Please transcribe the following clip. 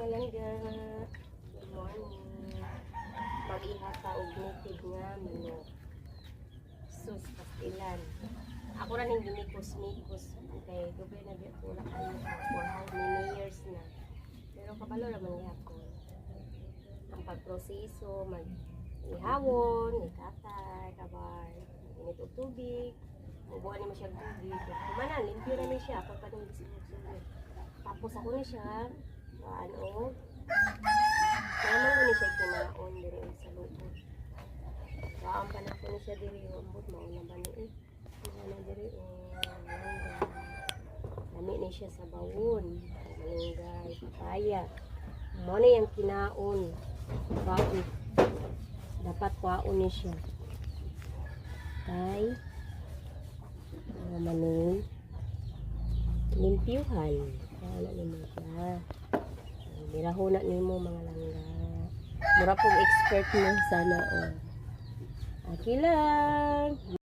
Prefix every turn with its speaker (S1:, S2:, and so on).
S1: mga langga. Good morning. Mag-ihata og native nga manok. Sus, pastilan. Ako rin yung ginikos-mikos. Okay, doble na di ako wala kayo for how many years na. Pero kabalo naman ako. Ang pagproseso, ihawon, ikatay, kabay, init og tubig. Bubuan naman siya tubig. Kumanan, limpyo namin siya. Ako pa nang gisunod-sunod. Tapos ako na siya. Ano? Naman ko na siya kinaon diri sa lubot. Waan pa na ko na siya diri. Ambot, mauna ba ni na diri. Lami na siya sa bawon. Malunggay, papaya. Mo na yung kinaon. Baon. Dapat kwaon ni siya. Kay maning limpyuhan. Wala naman siya. Biraho na nimo mga langga. Mura pong expert mo sana o. Aki lang.